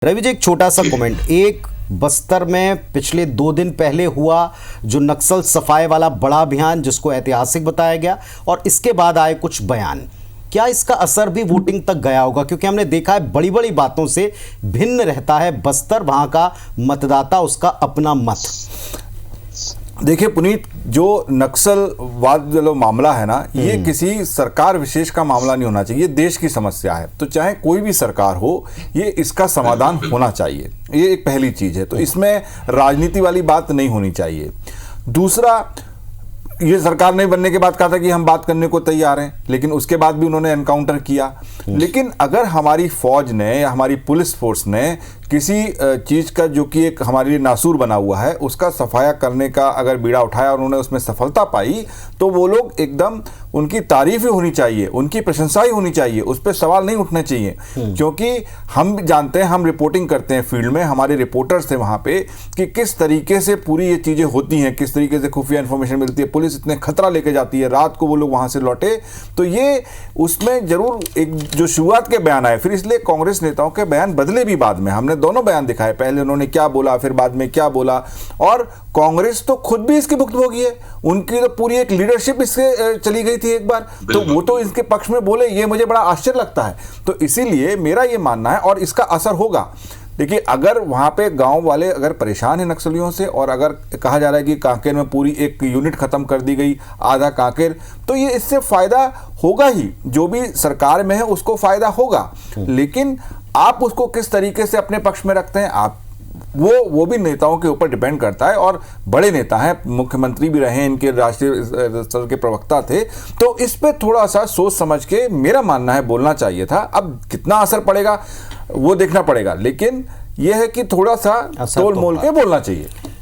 रवि जी, एक छोटा सा कमेंट। एक बस्तर में पिछले 2 दिन पहले हुआ जो नक्सल सफाई वाला बड़ा अभियान, जिसको ऐतिहासिक बताया गया, और इसके बाद आए कुछ बयान, क्या इसका असर भी वोटिंग तक गया होगा? क्योंकि हमने देखा है बड़ी बड़ी बातों से भिन्न रहता है बस्तर, वहां का मतदाता, उसका अपना मत। देखिए पुनीत, जो नक्सलवाद जो मामला है ना, ये किसी सरकार विशेष का मामला नहीं होना चाहिए, ये देश की समस्या है। तो चाहे कोई भी सरकार हो, ये इसका समाधान होना चाहिए, ये एक पहली चीज है। तो इसमें राजनीति वाली बात नहीं होनी चाहिए। दूसरा, ये सरकार ने बनने के बाद कहा था कि हम बात करने को तैयार हैं, लेकिन उसके बाद भी उन्होंने एनकाउंटर किया। लेकिन अगर हमारी फौज ने या हमारी पुलिस फोर्स ने किसी चीज का जो कि एक हमारे लिए नासूर बना हुआ है, उसका सफाया करने का अगर बीड़ा उठाया और उन्होंने उसमें सफलता पाई, तो वो लोग एकदम, उनकी तारीफ ही होनी चाहिए, उनकी प्रशंसा ही होनी चाहिए, उस पर सवाल नहीं उठने चाहिए। क्योंकि हम जानते हैं, हम रिपोर्टिंग करते हैं फील्ड में, हमारे रिपोर्टर्स थे वहां पे, कि किस तरीके से पूरी ये चीजें होती हैं, किस तरीके से खुफिया इंफॉर्मेशन मिलती है, पुलिस इतने खतरा लेके जाती है, रात को वो लोग वहां से लौटे। तो ये उसमें जरूर एक जो शुरुआत के बयान आए, फिर इसलिए कांग्रेस नेताओं के बयान बदले भी बाद में, हमने दोनों बयान दिखाए, पहले उन्होंने क्या बोला, फिर बाद में क्या बोला। और कांग्रेस तो खुद भी इसकी भुक्तभोगी है, उनकी तो पूरी एक लीडरशिप इससे चली गई थी एक बार, तो वो तो इसके पक्ष में बोले, ये मुझे बड़ा आश्चर्य लगता है। तो इसीलिए मेरा ये मानना है, और इसका असर होगा। देखिए, अगर वहां पे गांव वाले अगर परेशान हैं नक्सलियों से, और अगर कहा जा रहा है कि कांकेर में पूरी एक यूनिट खत्म कर दी गई, आधा कांकेर, तो ये इससे फायदा होगा ही, जो भी सरकार में है उसको फायदा होगा। लेकिन आप उसको किस तरीके से अपने पक्ष में रखते हैं, आप वो भी नेताओं के ऊपर डिपेंड करता है। और बड़े नेता हैं, मुख्यमंत्री भी रहे, इनके राष्ट्रीय स्तर के प्रवक्ता थे, तो इस पे थोड़ा सा सोच समझ के मेरा मानना है बोलना चाहिए था। अब कितना असर पड़ेगा वो देखना पड़ेगा, लेकिन यह है कि थोड़ा सा तोल मोल के बोलना चाहिए।